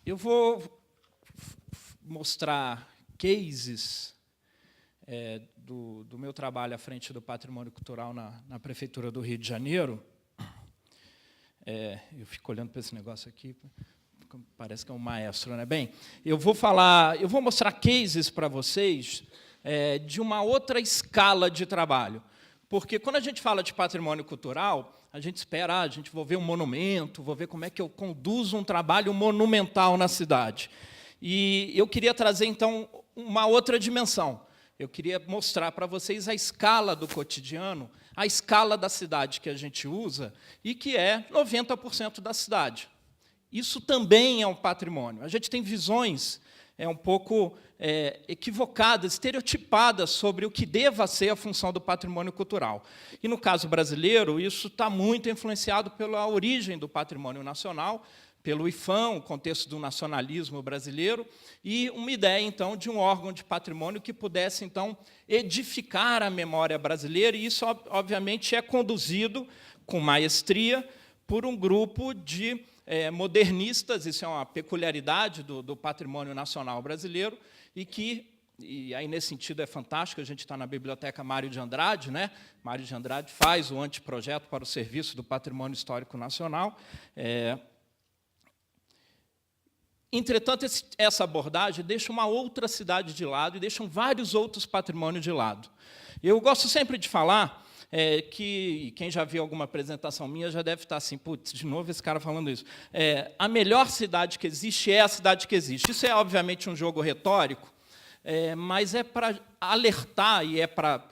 Eu vou mostrar cases do meu trabalho à frente do Patrimônio Cultural na Prefeitura do Rio de Janeiro. Eu fico olhando para esse negócio aqui, parece que é um maestro, né? Bem, eu vou mostrar cases para vocês de uma outra escala de trabalho. Porque, quando a gente fala de patrimônio cultural, a gente espera, a gente vou ver um monumento, vou ver como é que eu conduzo um trabalho monumental na cidade. E eu queria trazer, então, uma outra dimensão. Eu queria mostrar para vocês a escala do cotidiano, a escala da cidade que a gente usa, e que é 90% da cidade. Isso também é um patrimônio. A gente tem visões um pouco equivocadas, estereotipadas sobre o que deva ser a função do patrimônio cultural. E, no caso brasileiro, isso está muito influenciado pela origem do patrimônio nacional, pelo IFAM, o contexto do nacionalismo brasileiro, e uma ideia, então, de um órgão de patrimônio que pudesse, então, edificar a memória brasileira, e isso, obviamente, é conduzido com maestria por um grupo de modernistas, isso é uma peculiaridade do patrimônio nacional brasileiro, e aí, nesse sentido, é fantástico, a gente está na Biblioteca Mário de Andrade, né? Mário de Andrade faz o anteprojeto para o serviço do Patrimônio Histórico Nacional. Entretanto, essa abordagem deixa uma outra cidade de lado e deixam vários outros patrimônios de lado. Eu gosto sempre de falar que quem já viu alguma apresentação minha já deve estar assim, putz, de novo esse cara falando isso. A melhor cidade que existe é a cidade que existe. Isso é, obviamente, um jogo retórico, mas é para alertar, e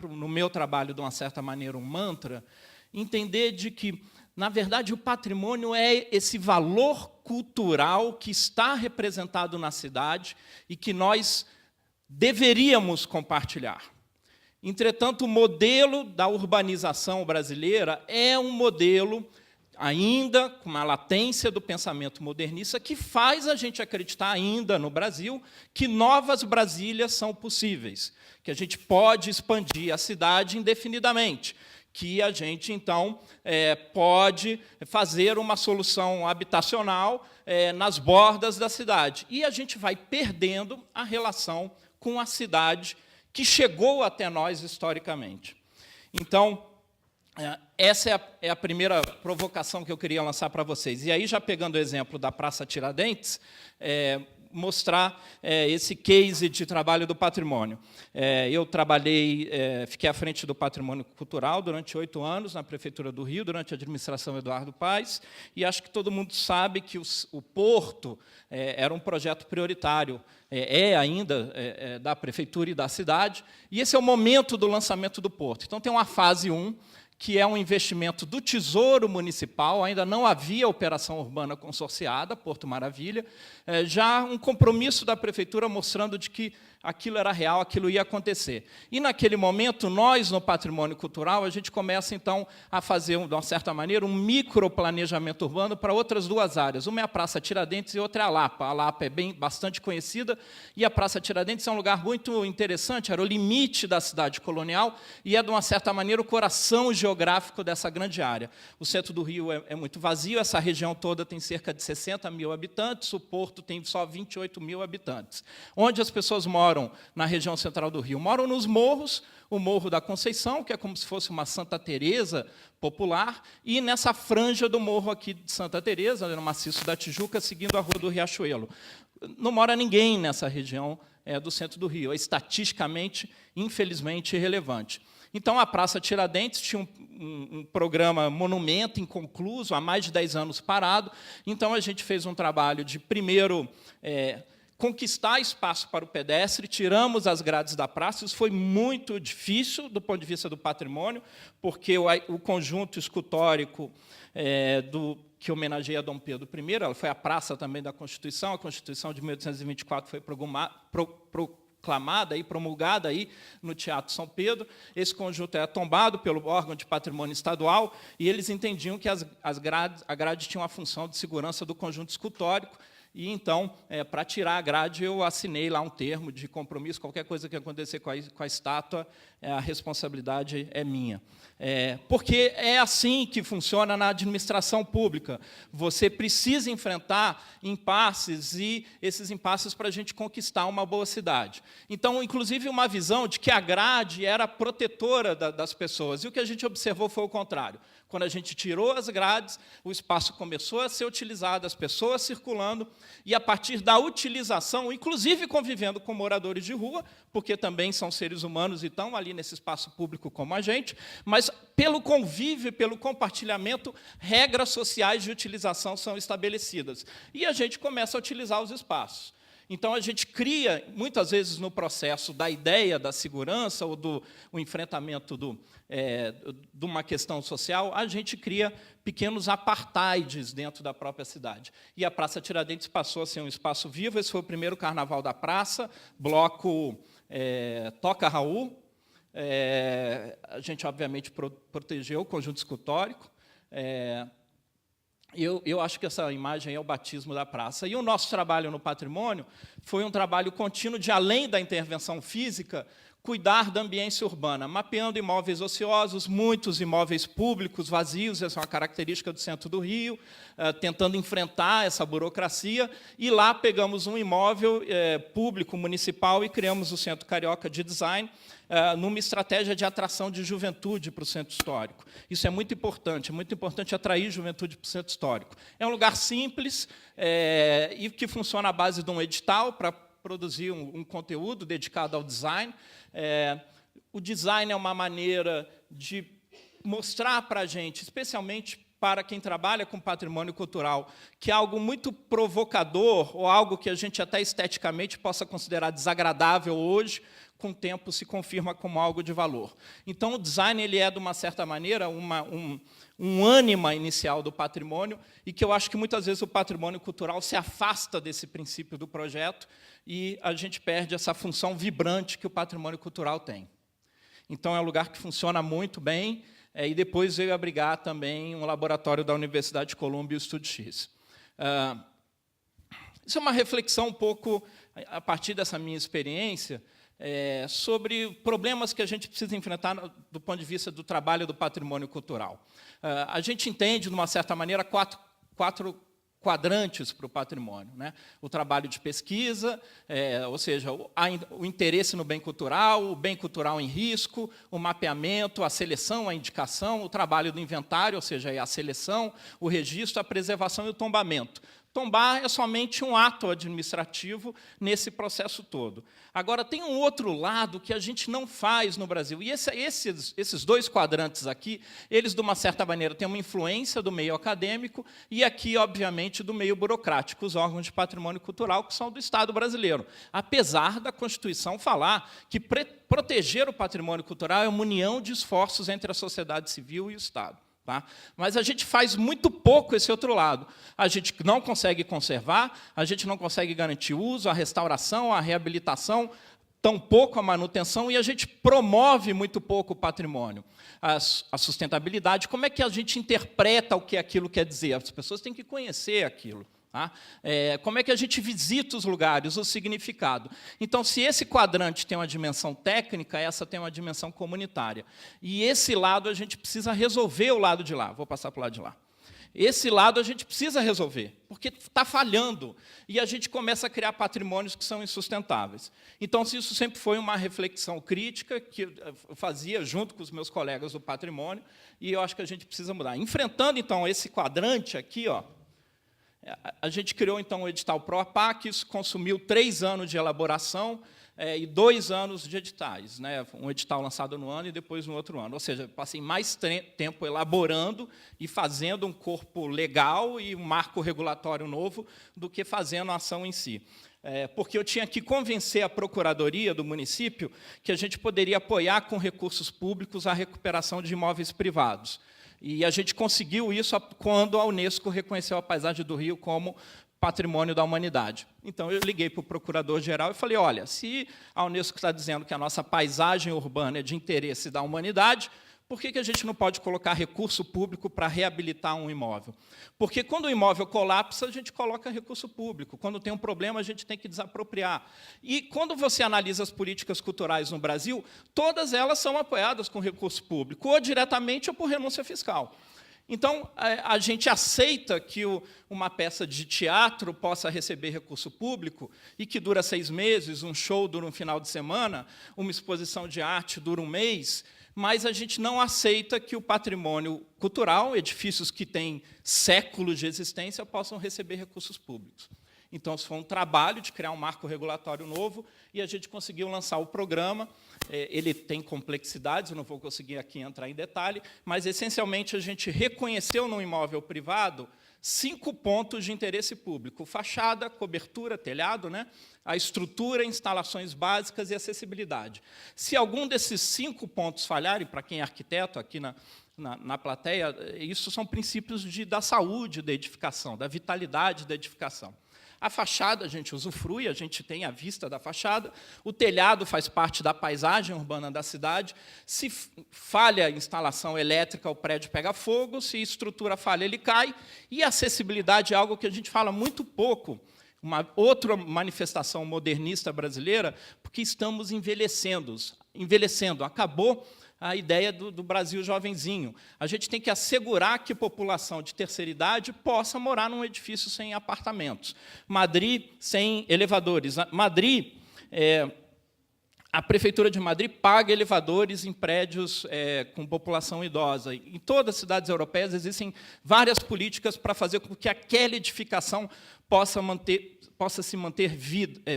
no meu trabalho, de uma certa maneira, um mantra, entender de que, na verdade, o patrimônio é esse valor cultural que está representado na cidade e que nós deveríamos compartilhar. Entretanto, o modelo da urbanização brasileira é um modelo, ainda com uma latência do pensamento modernista, que faz a gente acreditar ainda no Brasil que novas Brasílias são possíveis, que a gente pode expandir a cidade indefinidamente, que a gente, então, pode fazer uma solução habitacional nas bordas da cidade. E a gente vai perdendo a relação com a cidade que chegou até nós historicamente. Então, essa é a primeira provocação que eu queria lançar para vocês. E aí, já pegando o exemplo da Praça Tiradentes, mostrar esse case de trabalho do patrimônio. Eu fiquei à frente do patrimônio cultural durante 8 anos na Prefeitura do Rio, durante a administração Eduardo Paes, e acho que todo mundo sabe que o Porto era um projeto prioritário, ainda da Prefeitura e da cidade, e esse é o momento do lançamento do Porto. Então, tem uma fase 1, que é um investimento do Tesouro Municipal, ainda não havia operação urbana consorciada, Porto Maravilha, já um compromisso da Prefeitura mostrando de que aquilo era real, aquilo ia acontecer. E, naquele momento, nós, no patrimônio cultural, a gente começa, então, a fazer, de uma certa maneira, um microplanejamento urbano para outras 2 áreas. Uma é a Praça Tiradentes e outra é a Lapa. A Lapa é bastante conhecida, e a Praça Tiradentes é um lugar muito interessante, era o limite da cidade colonial, e é, de uma certa maneira, o coração geográfico dessa grande área. O centro do Rio é muito vazio, essa região toda tem cerca de 60 mil habitantes, o Porto tem só 28 mil habitantes. Onde as pessoas moram na região central do Rio? Moram nos morros, o Morro da Conceição, que é como se fosse uma Santa Teresa popular, e nessa franja do morro aqui de Santa Teresa, no maciço da Tijuca, seguindo a Rua do Riachuelo. Não mora ninguém nessa região do centro do Rio, é estatisticamente, infelizmente, irrelevante. Então, a Praça Tiradentes tinha um programa monumento inconcluso, há mais de 10 anos parado. Então, a gente fez um trabalho de, primeiro, conquistar espaço para o pedestre, tiramos as grades da praça. Isso foi muito difícil do ponto de vista do patrimônio, porque o conjunto escultórico que homenageia Dom Pedro I, ela foi a praça também da Constituição, a Constituição de 1824 foi proclamada e promulgada aí no Teatro São Pedro. Esse conjunto é tombado pelo órgão de patrimônio estadual, e eles entendiam que a grade tinha uma função de segurança do conjunto escultórico, e então, para tirar a grade, eu assinei lá um termo de compromisso, qualquer coisa que acontecer com a estátua, a responsabilidade é minha. Porque é assim que funciona na administração pública. Você precisa enfrentar impasses, e esses impasses para a gente conquistar uma boa cidade. Então, inclusive, uma visão de que a grade era protetora das pessoas, e o que a gente observou foi o contrário. Quando a gente tirou as grades, o espaço começou a ser utilizado, as pessoas circulando, e, a partir da utilização, inclusive convivendo com moradores de rua, porque também são seres humanos e estão ali nesse espaço público como a gente, mas, pelo convívio e pelo compartilhamento, regras sociais de utilização são estabelecidas. E a gente começa a utilizar os espaços. Então, a gente cria, muitas vezes, no processo da ideia da segurança ou do enfrentamento de uma questão social, a gente cria pequenos apartheids dentro da própria cidade. E a Praça Tiradentes passou a ser um espaço vivo. Esse foi o primeiro carnaval da praça, bloco Toca Raul. A gente, obviamente, protegeu o conjunto escultórico. Eu acho que essa imagem é o batismo da praça. E o nosso trabalho no patrimônio foi um trabalho contínuo de, além da intervenção física, cuidar da ambiência urbana, mapeando imóveis ociosos, muitos imóveis públicos vazios, essa é uma característica do centro do Rio, tentando enfrentar essa burocracia, e lá pegamos um imóvel público, municipal, e criamos o Centro Carioca de Design, numa estratégia de atração de juventude para o centro histórico. Isso é muito importante atrair juventude para o centro histórico. É um lugar simples e que funciona à base de um edital para produzir um conteúdo dedicado ao design. O design é uma maneira de mostrar para a gente, especialmente para quem trabalha com patrimônio cultural, que é algo muito provocador, ou algo que a gente até esteticamente possa considerar desagradável hoje, com o tempo se confirma como algo de valor. Então, o design ele é, de uma certa maneira, um ânima inicial do patrimônio, e que eu acho que, muitas vezes, o patrimônio cultural se afasta desse princípio do projeto, e a gente perde essa função vibrante que o patrimônio cultural tem. Então, é um lugar que funciona muito bem, e depois veio abrigar também um laboratório da Universidade de Colômbia e o Estúdio X. Isso é uma reflexão um pouco, a partir dessa minha experiência, sobre problemas que a gente precisa enfrentar do ponto de vista do trabalho do patrimônio cultural. A gente entende, de uma certa maneira, quatro quadrantes para o patrimônio, né? O trabalho de pesquisa, ou seja, o interesse no bem cultural, o bem cultural em risco, o mapeamento, a seleção, a indicação, o trabalho do inventário, ou seja, a seleção, o registro, a preservação e o tombamento. Tombar é somente um ato administrativo nesse processo todo. Agora, tem um outro lado que a gente não faz no Brasil. E esses dois quadrantes aqui, eles, de uma certa maneira, têm uma influência do meio acadêmico e aqui, obviamente, do meio burocrático, os órgãos de patrimônio cultural, que são do Estado brasileiro. Apesar da Constituição falar que proteger o patrimônio cultural é uma união de esforços entre a sociedade civil e o Estado. Tá? Mas a gente faz muito pouco esse outro lado. A gente não consegue conservar, a gente não consegue garantir o uso, a restauração, a reabilitação, tampouco a manutenção, e a gente promove muito pouco o patrimônio. A sustentabilidade, como é que a gente interpreta o que aquilo quer dizer? As pessoas têm que conhecer aquilo. Tá? Como é que a gente visita os lugares, o significado. Então, se esse quadrante tem uma dimensão técnica, essa tem uma dimensão comunitária. E esse lado a gente precisa resolver o lado de lá. Vou passar para o lado de lá. Esse lado a gente precisa resolver, porque está falhando, e a gente começa a criar patrimônios que são insustentáveis. Então, isso sempre foi uma reflexão crítica que eu fazia junto com os meus colegas do patrimônio, e eu acho que a gente precisa mudar. Enfrentando, então, esse quadrante aqui, a gente criou, então, o edital PROAPAC, isso consumiu 3 anos de elaboração e 2 anos de editais, né? Um edital lançado no ano e depois no outro ano. Ou seja, passei mais tempo elaborando e fazendo um corpo legal e um marco regulatório novo do que fazendo a ação em si. Porque eu tinha que convencer a Procuradoria do município que a gente poderia apoiar com recursos públicos a recuperação de imóveis privados. E a gente conseguiu isso quando a Unesco reconheceu a paisagem do Rio como patrimônio da humanidade. Então, eu liguei para o procurador-geral e falei, olha, se a Unesco está dizendo que a nossa paisagem urbana é de interesse da humanidade, Por que a gente não pode colocar recurso público para reabilitar um imóvel? Porque quando o imóvel colapsa, a gente coloca recurso público. Quando tem um problema, a gente tem que desapropriar. E quando você analisa as políticas culturais no Brasil, todas elas são apoiadas com recurso público, ou diretamente ou por renúncia fiscal. Então, a gente aceita que uma peça de teatro possa receber recurso público e que dura 6 meses, um show dura um final de semana, uma exposição de arte dura um mês, mas a gente não aceita que o patrimônio cultural, edifícios que têm séculos de existência, possam receber recursos públicos. Então, isso foi um trabalho de criar um marco regulatório novo e a gente conseguiu lançar o programa. Ele tem complexidades, eu não vou conseguir aqui entrar em detalhe, mas, essencialmente, a gente reconheceu no imóvel privado 5 pontos de interesse público: fachada, cobertura, telhado, né? A estrutura, instalações básicas e acessibilidade. Se algum desses 5 pontos falharem, para quem é arquiteto aqui na plateia, isso são princípios da saúde da edificação, da vitalidade da edificação. A fachada, a gente usufrui, a gente tem a vista da fachada. O telhado faz parte da paisagem urbana da cidade. Se falha a instalação elétrica, o prédio pega fogo. Se a estrutura falha, ele cai. E a acessibilidade é algo que a gente fala muito pouco. Uma outra manifestação modernista brasileira, porque estamos envelhecendo. Acabou a ideia do Brasil jovenzinho. A gente tem que assegurar que a população de terceira idade possa morar num edifício sem apartamentos. Madrid, sem elevadores. Madrid, a Prefeitura de Madrid paga elevadores em prédios com população idosa. Em todas as cidades europeias existem várias políticas para fazer com que aquela edificação possa se manter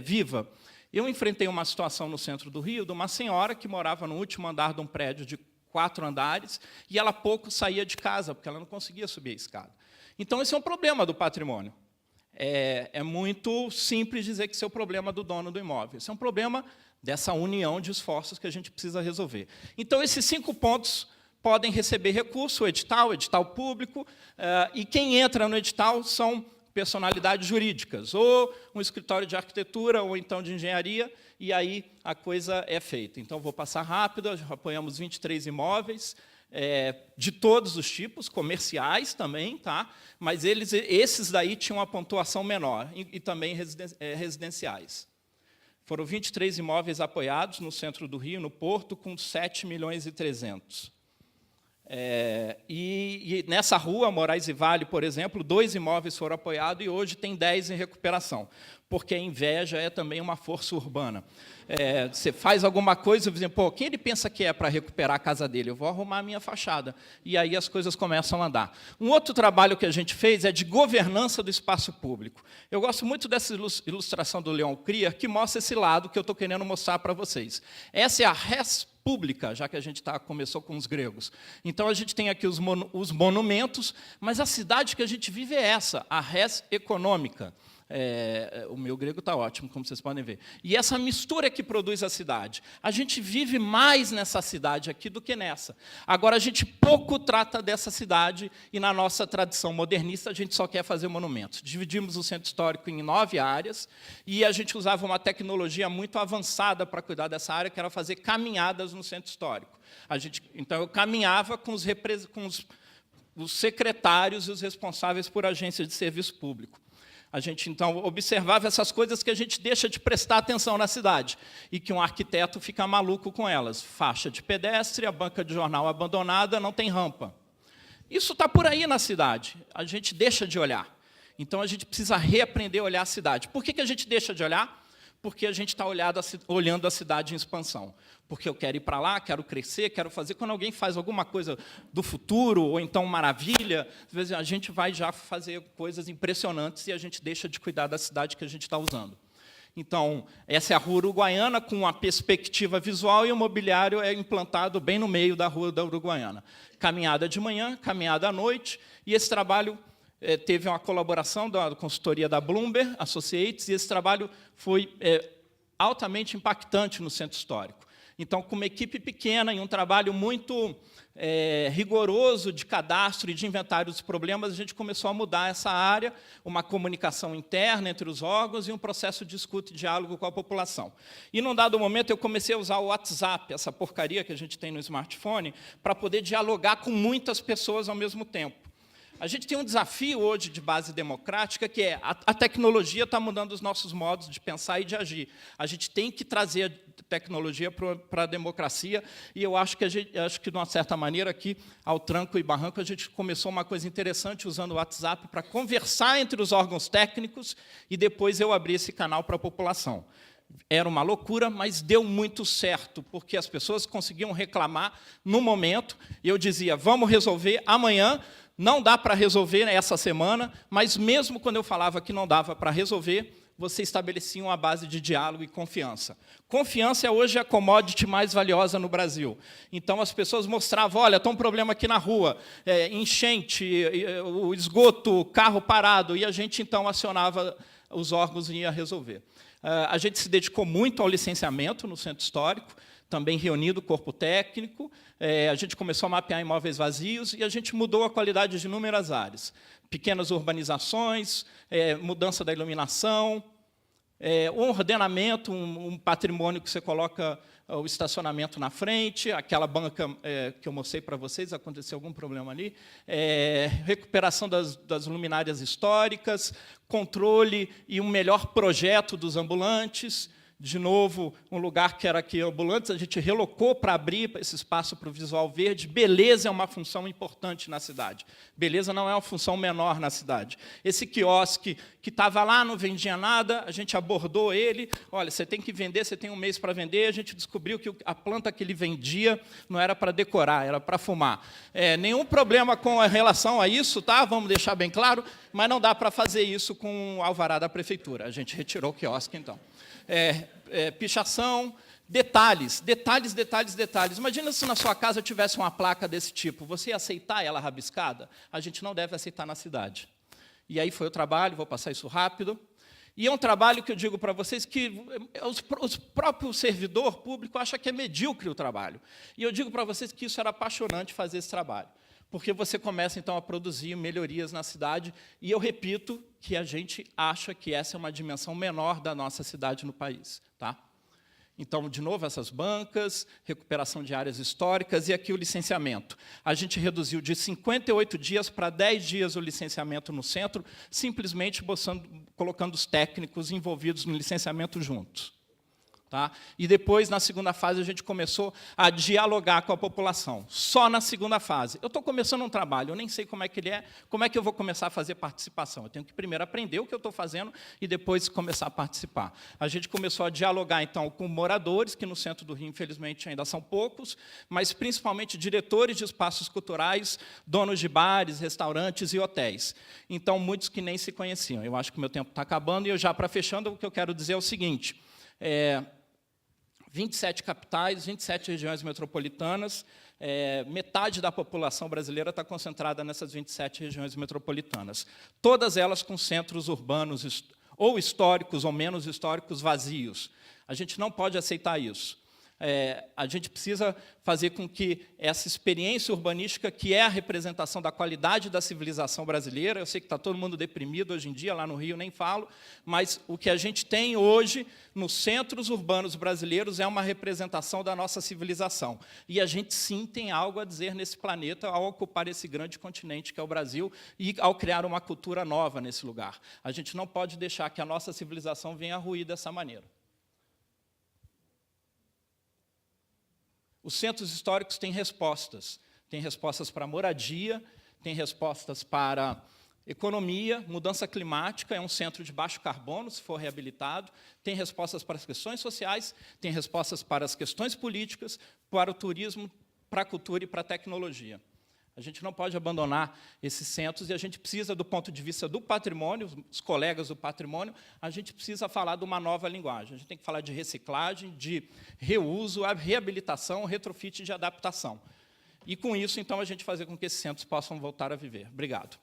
viva. Eu enfrentei uma situação no centro do Rio de uma senhora que morava no último andar de um prédio de 4 andares e ela pouco saía de casa, porque ela não conseguia subir a escada. Então, esse é um problema do patrimônio. É muito simples dizer que esse é o problema do dono do imóvel. Esse é um problema dessa união de esforços que a gente precisa resolver. Então, esses 5 pontos podem receber recurso, o edital público, e quem entra no edital são personalidades jurídicas, ou um escritório de arquitetura, ou então de engenharia, e aí a coisa é feita. Então, vou passar rápido, apoiamos 23 imóveis, de todos os tipos, comerciais também, tá? Mas esses daí tinham uma pontuação menor, e também residenciais. Foram 23 imóveis apoiados no centro do Rio, no Porto, com 7 milhões e 300. E nessa rua, Moraes e Vale, por exemplo, 2 imóveis foram apoiados e hoje tem 10 em recuperação, porque a inveja é também uma força urbana. Você faz alguma coisa e diz, pô, quem ele pensa que é para recuperar a casa dele? Eu vou arrumar a minha fachada. E aí as coisas começam a andar. Um outro trabalho que a gente fez é de governança do espaço público. Eu gosto muito dessa ilustração do Leon Krier, que mostra esse lado que eu estou querendo mostrar para vocês. Essa é a res pública, já que a gente começou com os gregos. Então, a gente tem aqui os monumentos, mas a cidade que a gente vive é essa, a res econômica. O meu grego está ótimo, como vocês podem ver. E essa mistura que produz a cidade. A gente vive mais nessa cidade aqui do que nessa. Agora, a gente pouco trata dessa cidade, e na nossa tradição modernista, a gente só quer fazer monumentos. Dividimos o centro histórico em 9 áreas, e a gente usava uma tecnologia muito avançada para cuidar dessa área, que era fazer caminhadas no centro histórico. Então, eu caminhava com os secretários e os responsáveis por agências de serviço público. A gente, então, observava essas coisas que a gente deixa de prestar atenção na cidade e que um arquiteto fica maluco com elas. Faixa de pedestre, a banca de jornal abandonada, não tem rampa. Isso está por aí na cidade. A gente deixa de olhar. Então, a gente precisa reaprender a olhar a cidade. Por que a gente deixa de olhar? Porque a gente está olhando a cidade em expansão. Porque eu quero ir para lá, quero crescer, quero fazer. Quando alguém faz alguma coisa do futuro, ou então maravilha, às vezes a gente vai já fazer coisas impressionantes e a gente deixa de cuidar da cidade que a gente está usando. Então, essa é a Rua Uruguaiana, com uma perspectiva visual, e o mobiliário é implantado bem no meio da Rua da Uruguaiana. Caminhada de manhã, caminhada à noite, e esse trabalho teve uma colaboração da consultoria da Bloomberg Associates, e esse trabalho foi altamente impactante no centro histórico. Então, com uma equipe pequena e um trabalho muito rigoroso de cadastro e de inventário dos problemas, a gente começou a mudar essa área, uma comunicação interna entre os órgãos e um processo de escuta e diálogo com a população. E, num dado momento, eu comecei a usar o WhatsApp, essa porcaria que a gente tem no smartphone, para poder dialogar com muitas pessoas ao mesmo tempo. A gente tem um desafio hoje de base democrática, que é a tecnologia está mudando os nossos modos de pensar e de agir. A gente tem que trazer a tecnologia para a democracia, e eu acho que, de uma certa maneira, aqui, ao tranco e barranco, a gente começou uma coisa interessante usando o WhatsApp para conversar entre os órgãos técnicos, e depois eu abri esse canal para a população. Era uma loucura, mas deu muito certo, porque as pessoas conseguiam reclamar no momento, e eu dizia, vamos resolver amanhã. Não dá para resolver essa semana, mas mesmo quando eu falava que não dava para resolver, você estabelecia uma base de diálogo e confiança. Confiança hoje é a commodity mais valiosa no Brasil. Então, as pessoas mostravam, olha, está um problema aqui na rua, enchente, o esgoto, carro parado, e a gente, então, acionava os órgãos e ia resolver. A gente se dedicou muito ao licenciamento no Centro Histórico, também reunindo o corpo técnico, a gente começou a mapear imóveis vazios e a gente mudou a qualidade de inúmeras áreas. Pequenas urbanizações, mudança da iluminação, um ordenamento, um patrimônio que você coloca o estacionamento na frente, aquela banca que eu mostrei para vocês, aconteceu algum problema ali, recuperação das luminárias históricas, controle e um melhor projeto dos ambulantes. De novo, um lugar que era aqui ambulantes, a gente relocou para abrir esse espaço para o visual verde. Beleza é uma função importante na cidade. Beleza não é uma função menor na cidade. Esse quiosque que estava lá, não vendia nada, a gente abordou ele. Olha, você tem que vender, você tem um mês para vender. A gente descobriu que a planta que ele vendia não era para decorar, era para fumar. Nenhum problema com relação a isso, tá? Vamos deixar bem claro, mas não dá para fazer isso com o alvará da prefeitura. A gente retirou o quiosque, então. Pichação, detalhes. Imagina se na sua casa tivesse uma placa desse tipo. Você ia aceitar ela rabiscada? A gente não deve aceitar na cidade. E aí foi o trabalho, vou passar isso rápido. E é um trabalho que eu digo para vocês que o próprio servidor público acha que é medíocre o trabalho. E eu digo para vocês que isso era apaixonante fazer esse trabalho. Porque você começa, então, a produzir melhorias na cidade, e eu repito que a gente acha que essa é uma dimensão menor da nossa cidade no país. Tá? Então, de novo, essas bancas, recuperação de áreas históricas, e aqui o licenciamento. A gente reduziu de 58 dias para 10 dias o licenciamento no centro, simplesmente colocando os técnicos envolvidos no licenciamento juntos. Tá? E depois, na segunda fase, a gente começou a dialogar com a população. Só na segunda fase. Eu estou começando um trabalho, eu nem sei como é que ele é, como é que eu vou começar a fazer participação. Eu tenho que primeiro aprender o que eu estou fazendo e depois começar a participar. A gente começou a dialogar, então, com moradores, que no centro do Rio, infelizmente, ainda são poucos, mas principalmente diretores de espaços culturais, donos de bares, restaurantes e hotéis. Então, muitos que nem se conheciam. Eu acho que o meu tempo está acabando, e eu já, para fechando, o que eu quero dizer é o seguinte. 27 capitais, 27 regiões metropolitanas, metade da população brasileira está concentrada nessas 27 regiões metropolitanas. Todas elas com centros urbanos, ou históricos, ou menos históricos, vazios. A gente não pode aceitar isso. A gente precisa fazer com que essa experiência urbanística, que é a representação da qualidade da civilização brasileira, eu sei que está todo mundo deprimido hoje em dia, lá no Rio nem falo, mas o que a gente tem hoje nos centros urbanos brasileiros é uma representação da nossa civilização. E a gente, sim, tem algo a dizer nesse planeta ao ocupar esse grande continente que é o Brasil e ao criar uma cultura nova nesse lugar. A gente não pode deixar que a nossa civilização venha a ruir dessa maneira. Os centros históricos têm respostas para moradia, têm respostas para economia, mudança climática, é um centro de baixo carbono, se for reabilitado, tem respostas para as questões sociais, tem respostas para as questões políticas, para o turismo, para a cultura e para a tecnologia. A gente não pode abandonar esses centros, e a gente precisa, do ponto de vista do patrimônio, os colegas do patrimônio, a gente precisa falar de uma nova linguagem. A gente tem que falar de reciclagem, de reuso, reabilitação, retrofit e de adaptação. E, com isso, então, a gente fazer com que esses centros possam voltar a viver. Obrigado.